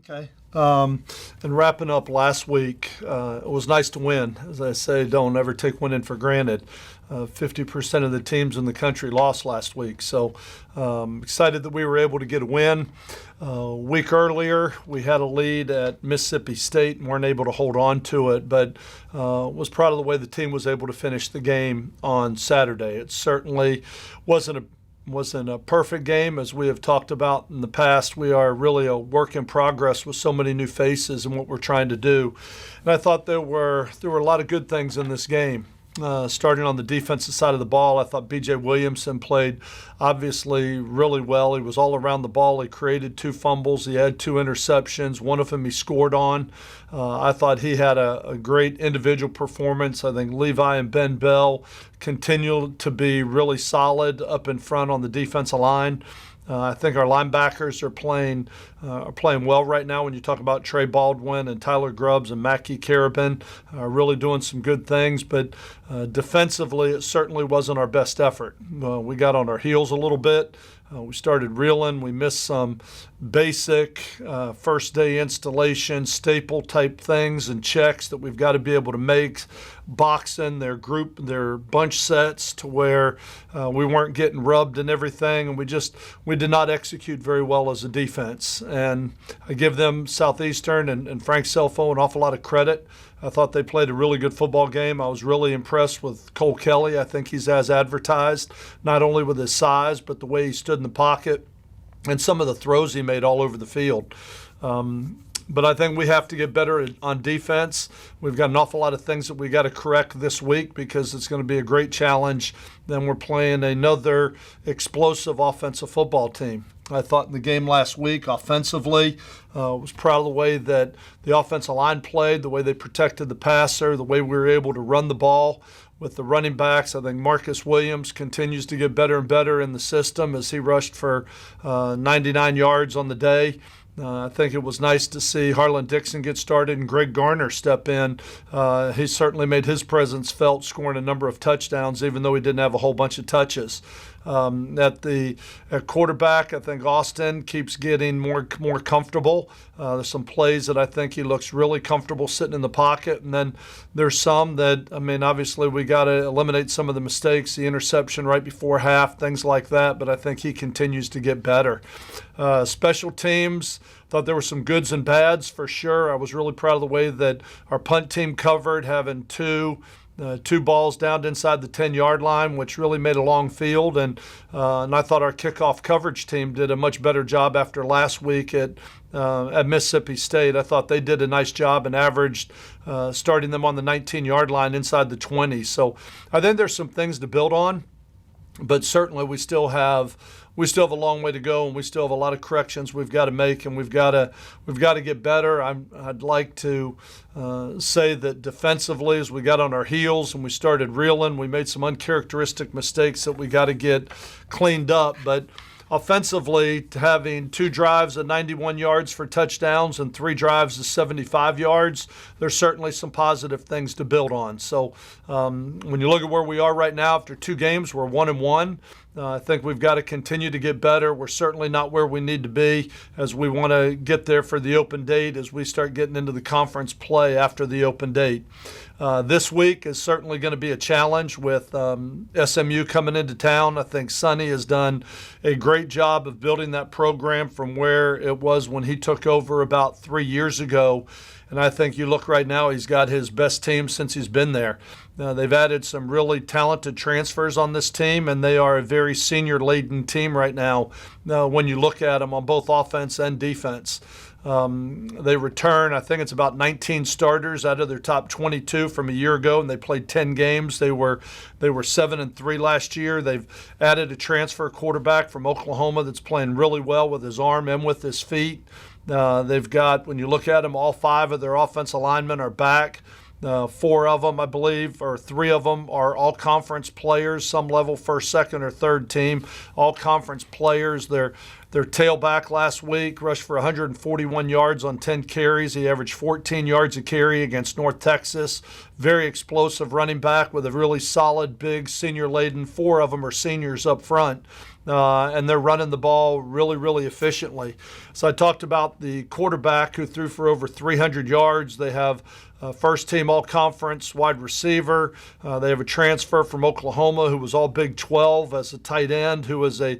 Okay. And wrapping up last week, it was nice to win. As I say, don't ever take winning for granted. 50% of the teams in the country lost last week. So excited that we were able to get a win. A week earlier, we had a lead at Mississippi State and weren't able to hold on to it, but was proud of the way the team was able to finish the game on Saturday. It certainly wasn't a perfect game, as we have talked about in the past. We are really a work in progress with so many new faces and what we're trying to do. And I thought there were a lot of good things in this game. Starting on the defensive side of the ball, I thought B.J. Williamson played obviously really well. He was all around the ball. He created 2 fumbles. He had 2 interceptions. One of them he scored on. I thought he had a great individual performance. I think Levi and Ben Bell continue to be really solid up in front on the defensive line. I think our linebackers are playing well right now. When you talk about Trey Baldwin and Tyler Grubbs and Mackie Carabin, really doing some good things. But defensively, it certainly wasn't our best effort. We got on our heels a little bit. We started reeling. We missed some basic first day installation, staple type things and checks that we've got to be able to make, boxing their bunch sets to where we weren't getting rubbed and everything. And we did not execute very well as a defense. And I give them, Southeastern and Frank Selfo, an awful lot of credit. I thought they played a really good football game. I was really impressed with Cole Kelly. I think he's as advertised, not only with his size, but the way he stood in the pocket and some of the throws he made all over the field. But I think we have to get better on defense. We've got an awful lot of things that we got to correct this week because it's going to be a great challenge. Then we're playing another explosive offensive football team. I thought in the game last week, offensively, was proud of the way that the offensive line played, the way they protected the passer, the way we were able to run the ball with the running backs. I think Marcus Williams continues to get better and better in the system as he rushed for 99 yards on the day. I think it was nice to see Harlan Dixon get started and Greg Garner step in. He certainly made his presence felt, scoring a number of touchdowns, even though he didn't have a whole bunch of touches. At quarterback, I think Austin keeps getting more comfortable. There's some plays that I think he looks really comfortable sitting in the pocket, and then there's some that, obviously we got to eliminate some of the mistakes, the interception right before half, things like that, but I think he continues to get better. Special teams, thought there were some goods and bads for sure. I was really proud of the way that our punt team covered, having two balls down inside the 10-yard line, which really made a long field. And I thought our kickoff coverage team did a much better job after last week at Mississippi State. I thought they did a nice job and averaged starting them on the 19-yard line inside the 20. So I think there's some things to build on, but certainly we still have a long way to go, and we still have a lot of corrections we've got to make, and we've got to get better. I'd like to say that defensively, as we got on our heels and we started reeling, we made some uncharacteristic mistakes that we got to get cleaned up. But offensively, having 2 drives of 91 yards for touchdowns and 3 drives of 75 yards, there's certainly some positive things to build on. So when you look at where we are right now after 2 games, we're 1-1. I think we've got to continue to get better. We're certainly not where we need to be as we want to get there for the open date as we start getting into the conference play after the open date. This week is certainly going to be a challenge with SMU coming into town. I think Sonny has done a great job of building that program from where it was when he took over about 3 years ago. And I think you look right now, he's got his best team since he's been there. They've added some really talented transfers on this team, and they are a very senior-laden team right now when you look at them on both offense and defense. They return, I think it's about 19 starters out of their top 22 from a year ago, and they played 10 games. They were 7-3 last year. They've added a transfer quarterback from Oklahoma that's playing really well with his arm and with his feet. They've got, when you look at them, all 5 of their offensive linemen are back. 4 of them, I believe, or 3 of them are all-conference players, some level first, second, or third team, all-conference players. Their tailback last week rushed for 141 yards on 10 carries. He averaged 14 yards a carry against North Texas. Very explosive running back with a really solid, big, senior-laden. 4 of them are seniors up front. and they're running the ball really, really efficiently. So I talked about the quarterback who threw for over 300 yards. They have first team all-conference wide receiver. They have a transfer from Oklahoma who was all Big 12 as a tight end, who was a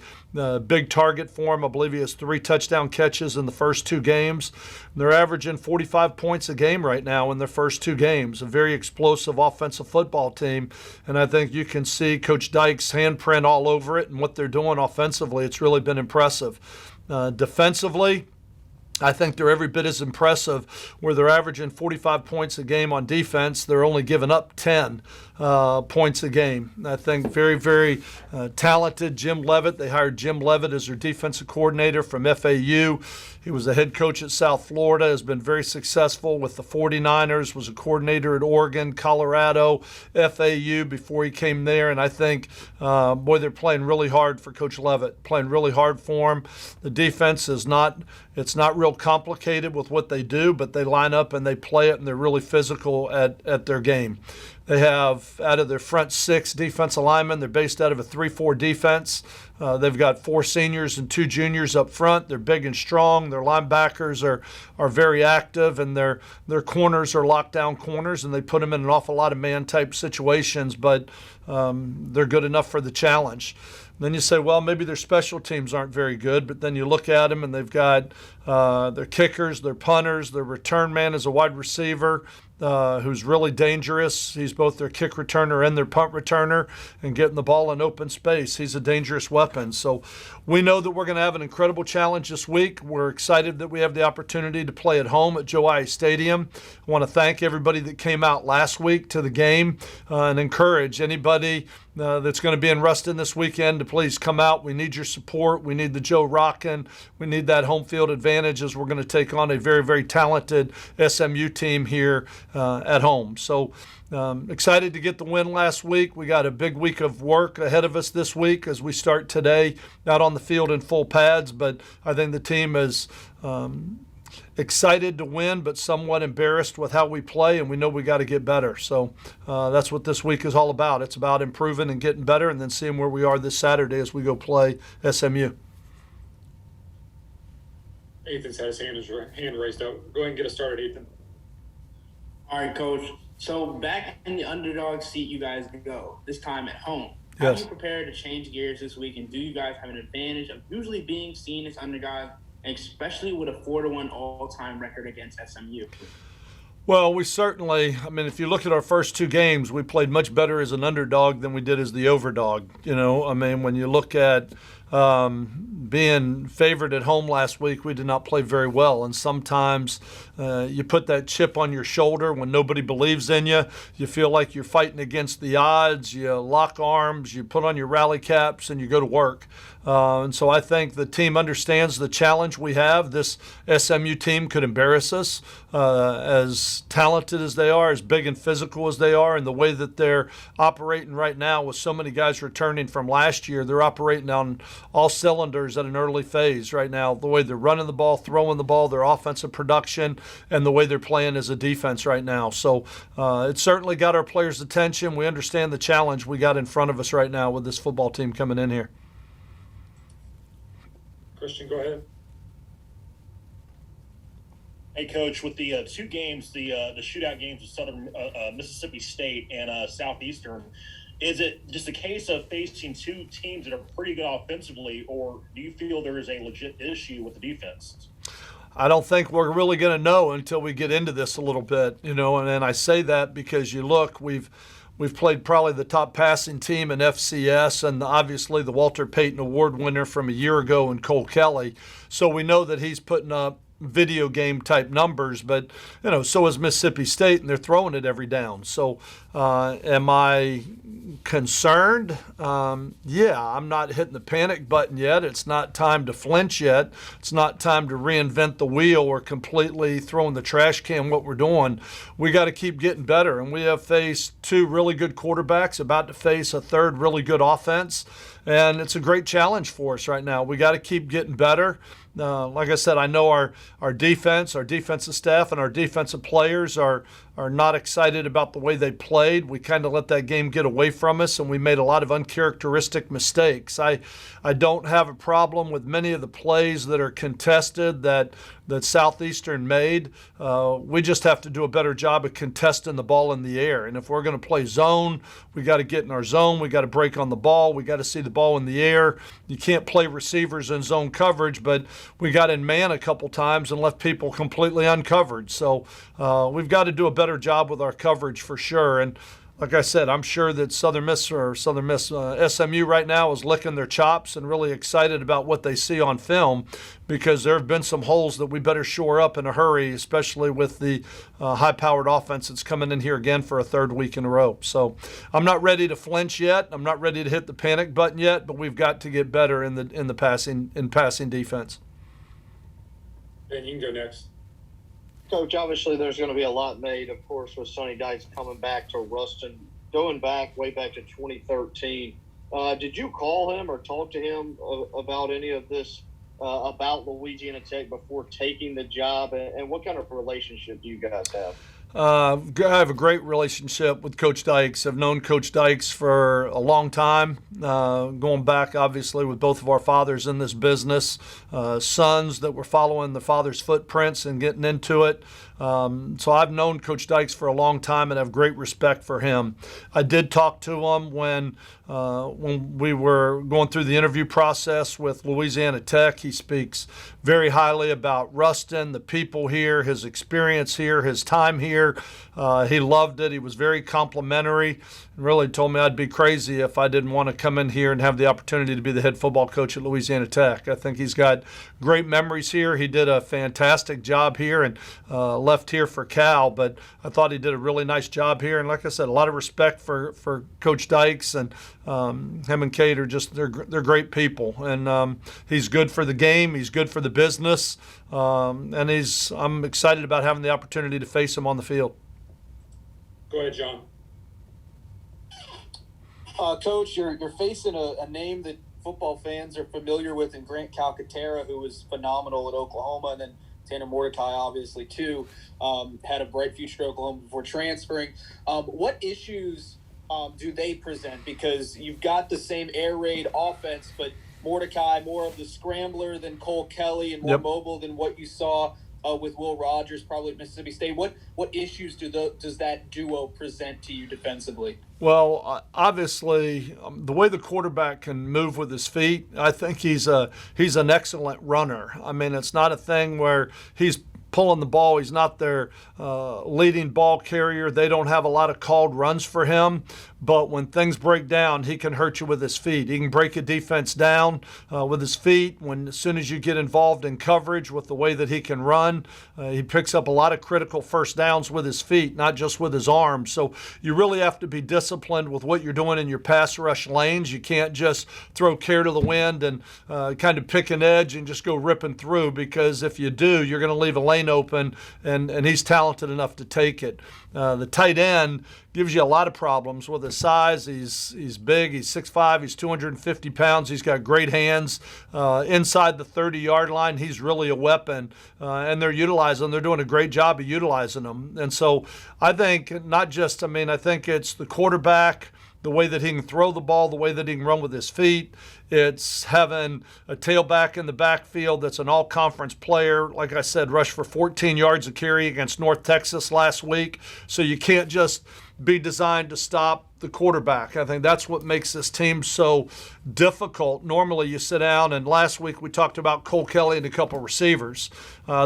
big target for him. I believe he has 3 touchdown catches in the first 2 games. They're averaging 45 points a game right now in their first 2 games. A very explosive offensive football team, and I think you can see Coach Dykes' handprint all over it and what they're doing offensively. It's really been impressive. Defensively, I think they're every bit as impressive, where they're averaging 45 points a game on defense. They're only giving up 10 points a game. I think very, very talented Jim Leavitt. They hired Jim Leavitt as their defensive coordinator from FAU. He was the head coach at South Florida, has been very successful with the 49ers, was a coordinator at Oregon, Colorado, FAU before he came there. And I think, they're playing really hard for Coach Leavitt, playing really hard for him. The defense is not real complicated with what they do, but they line up and they play it, and they're really physical at their game. They have, out of their front 6 defensive linemen, they're based out of a 3-4 defense. They've got 4 seniors and 2 juniors up front. They're big and strong. Their linebackers are very active, and their corners are lockdown corners, and they put them in an awful lot of man-type situations, but they're good enough for the challenge. Then you say, well, maybe their special teams aren't very good, but then you look at them and they've got their kickers, their punters, their return man is a wide receiver who's really dangerous. He's both their kick returner and their punt returner, and getting the ball in open space. He's a dangerous weapon. So we know that we're going to have an incredible challenge this week. We're excited that we have the opportunity to play at home at Joe Ice Stadium. I want to thank everybody that came out last week to the game and encourage anybody that's going to be in Ruston this weekend to please come out. We need your support. We need the Joe rockin'. We need that home field advantage as we're going to take on a very, very talented SMU team here at home. So excited to get the win last week. We got a big week of work ahead of us this week as we start today out on the field in full pads, but I think the team is excited to win, but somewhat embarrassed with how we play, and we know we got to get better. So that's what this week is all about. It's about improving and getting better, and then seeing where we are this Saturday as we go play SMU. Ethan's had his hand raised up. Go ahead and get us started, Ethan. All right, Coach. So back in the underdog seat you guys go, this time at home. Yes. How are you prepared to change gears this week, and do you guys have an advantage of usually being seen as underdogs, especially with a 4-1 all-time record against SMU? Well, we certainly, if you look at our first 2 games, we played much better as an underdog than we did as the overdog. When you look at being favored at home last week, we did not play very well. And sometimes you put that chip on your shoulder when nobody believes in you. You feel like you're fighting against the odds. You lock arms, you put on your rally caps, and you go to work. And so I think the team understands the challenge we have. This SMU team could embarrass us, as talented as they are, as big and physical as they are, and the way that they're operating right now with so many guys returning from last year. They're operating on all cylinders at an early phase right now. The way they're running the ball, throwing the ball, their offensive production, and the way they're playing as a defense right now. So it certainly got our players' attention. We understand the challenge we got in front of us right now with this football team coming in here. Christian, go ahead. Hey, Coach, with the 2 games, the shootout games with Southern Mississippi State and Southeastern, is it just a case of facing 2 teams that are pretty good offensively, or do you feel there is a legit issue with the defense? I don't think we're really going to know until we get into this a little bit, and I say that because you look, we've played probably the top passing team in FCS, and obviously the Walter Payton Award winner from a year ago in Cole Kelly. So we know that he's putting up video game type numbers, but so is Mississippi State, and they're throwing it every down. So am I concerned? Yeah, I'm not hitting the panic button yet. It's not time to flinch yet. It's not time to reinvent the wheel or completely throwing the trash can what we're doing. We got to keep getting better, and we have faced 2 really good quarterbacks, about to face a 3rd really good offense, and it's a great challenge for us right now. We got to keep getting better. Like I said, I know our defense, our defensive staff, and our defensive players are are not excited about the way they played. We kind of let that game get away from us, and we made a lot of uncharacteristic mistakes. I don't have a problem with many of the plays that are contested that Southeastern made. We just have to do a better job of contesting the ball in the air. And if we're going to play zone, we got to get in our zone. We got to break on the ball. We got to see the ball in the air. You can't play receivers in zone coverage, but we got in man a couple times and left people completely uncovered. So we've got to do a better job with our coverage for sure. And like I said, I'm sure that SMU right now is licking their chops and really excited about what they see on film, because there have been some holes that we better shore up in a hurry, especially with the high-powered offense that's coming in here again for a third week in a row. So I'm not ready to flinch yet. I'm not ready to hit the panic button yet, but we've got to get better in the passing defense. Ben, you can go next. Coach, obviously there's going to be a lot made, of course, with Sonny Dykes coming back to Ruston, going way back to 2013. Did you call him or talk to him about any of this, about Louisiana Tech before taking the job? And what kind of relationship do you guys have? I have a great relationship with Coach Dykes. I've known Coach Dykes for a long time, going back, obviously, with both of our fathers in this business, sons that were following the father's footprints and getting into it. So I've known Coach Dykes for a long time and have great respect for him. I did talk to him when we were going through the interview process with Louisiana Tech. He speaks very highly about Ruston, the people here, his experience here, his time here. He loved it. He was very complimentary and really told me I'd be crazy if I didn't want to come in here and have the opportunity to be the head football coach at Louisiana Tech. I think he's got great memories here. He did a fantastic job here and left here for Cal, but I thought he did a really nice job here. And like I said, a lot of respect for Coach Dykes, and him and Kate are just they're great people. And he's good for the game. He's good for the business. And I'm excited about having the opportunity to face him on the field. Go ahead, John. Coach, you're facing a name that football fans are familiar with in Grant Calcaterra, who was phenomenal at Oklahoma, and then Tanner Mordecai, obviously, too, had a bright future at Oklahoma before transferring. What issues do they present? Because you've got the same air raid offense, but Mordecai more of the scrambler than Cole Kelly and more mobile than what you saw with Will Rogers, probably at Mississippi State. What issues does that duo present to you defensively? Well, obviously, the way the quarterback can move with his feet, I think he's an excellent runner. I mean, it's not a thing where he's pulling the ball. He's not their leading ball carrier. They don't have a lot of called runs for him. But when things break down, he can hurt you with his feet. He can break a defense down with his feet. As soon as you get involved in coverage with the way that he can run, he picks up a lot of critical first downs with his feet, not just with his arms. So you really have to be disciplined with what you're doing in your pass rush lanes. You can't just throw care to the wind and kind of pick an edge and just go ripping through, because if you do, you're going to leave a lane open, and he's talented enough to take it. The tight end gives you a lot of problems with his size. He's big. He's 6'5". He's 250 pounds. He's got great hands. Inside the 30-yard line, he's really a weapon, and they're doing a great job of utilizing him. And so I think I think it's the quarterback, the way that he can throw the ball, the way that he can run with his feet. It's having a tailback in the backfield that's an all-conference player. Like I said, rushed for 14 yards a carry against North Texas last week. So you can't just be designed to stop the quarterback. I think that's what makes this team so difficult. Normally you sit down, and last week we talked about Cole Kelly and a couple receivers.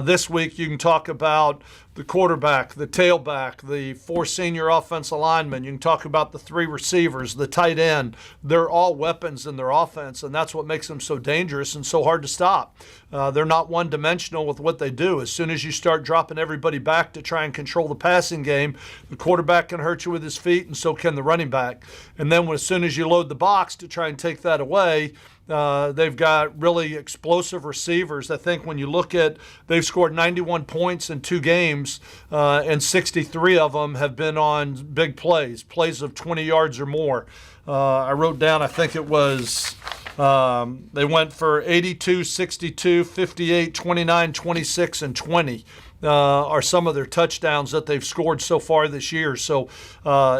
This week you can talk about the quarterback, the tailback, the 4 senior offensive linemen. You can talk about the 3 receivers, the tight end. They're all weapons in their offense, and that's what makes them so dangerous and so hard to stop. They're not one-dimensional with what they do. As soon as you start dropping everybody back to try and control the passing game, the quarterback can hurt you with his feet, and so can the running back. And then as soon as you load the box to try and take that away, they've got really explosive receivers. I think when you look at, they've scored 91 points in 2 games, and 63 of them have been on big plays of 20 yards or more. I wrote down, I think it was, they went for 82, 62, 58, 29, 26, and 20. are some of their touchdowns that they've scored so far this year. So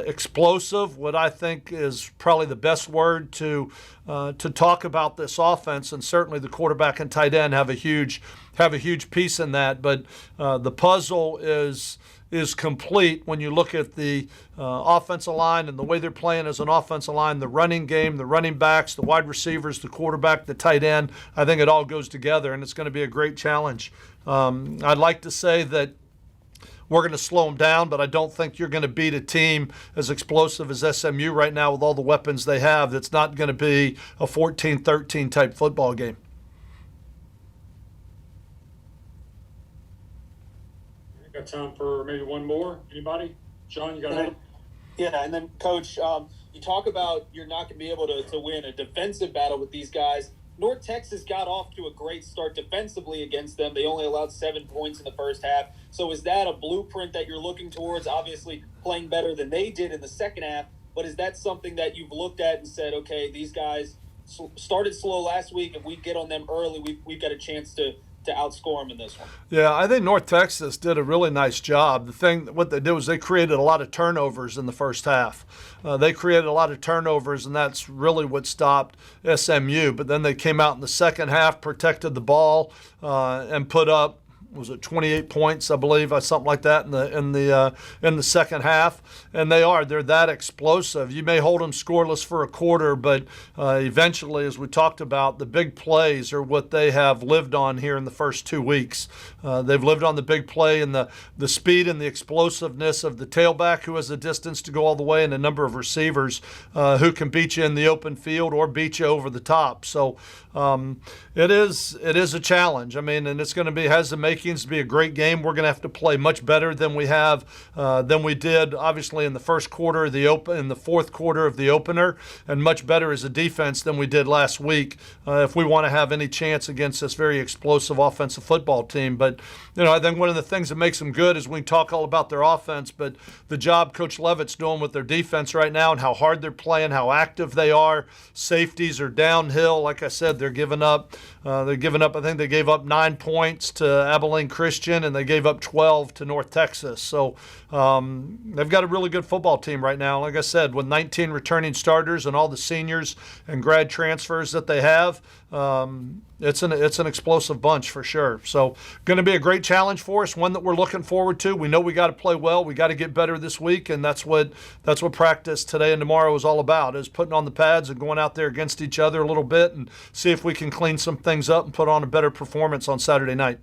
explosive, what I think is probably the best word to talk about this offense, and certainly the quarterback and tight end have a huge piece in that. But the puzzle is complete when you look at the offensive line and the way they're playing as an offensive line, the running game, the running backs, the wide receivers, the quarterback, the tight end. I think it all goes together, and it's going to be a great challenge. I'd like to say that we're going to slow them down, but I don't think you're going to beat a team as explosive as SMU right now with all the weapons they have. That's not going to be a 14-13 type football game. Got time for maybe one more? Anybody? Sean, you got it? Yeah, and then, Coach, you talk about you're not going to be able to win a defensive battle with these guys. North Texas got off to a great start defensively against them. They only allowed 7 points in the first half. So is that a blueprint that you're looking towards? Obviously playing better than they did in the second half, but is that something that you've looked at and said, okay, these guys started slow last week. If we get on them early, we've got a chance to outscore them in this one? Yeah, I think North Texas did a really nice job. What they did was they created a lot of turnovers in the first half. They created a lot of turnovers, and that's really what stopped SMU. But then they came out in the second half, protected the ball, and put up, was it 28 points, I believe, or something like that in the second half. And they're that explosive. You may hold them scoreless for a quarter, but eventually, as we talked about, the big plays are what they have lived on here in the first 2 weeks. They've lived on the big play and the speed and the explosiveness of the tailback, who has the distance to go all the way, and a number of receivers who can beat you in the open field or beat you over the top. So it is a challenge. I mean, and it's going to has the makings to be a great game. We're going to have to play much better than we did, obviously, in the first quarter of in the fourth quarter of the opener, and much better as a defense than we did last week if we want to have any chance against this very explosive offensive football team. But I think one of the things that makes them good is we talk all about their offense, but the job Coach Levitt's doing with their defense right now and how hard they're playing, how active they are. Safeties are downhill. Like I said, they're giving up. I think they gave up 9 points to Abilene Christian, and they gave up 12 to North Texas. So they've got a really good football team right now. Like I said, with 19 returning starters and all the seniors and grad transfers that they have, it's an explosive bunch for sure. So going to be a great challenge for us, one that we're looking forward to. We know we got to play well. We got to get better this week, and that's what practice today and tomorrow is all about, is putting on the pads and going out there against each other a little bit and see if we can clean some things up and put on a better performance on Saturday night.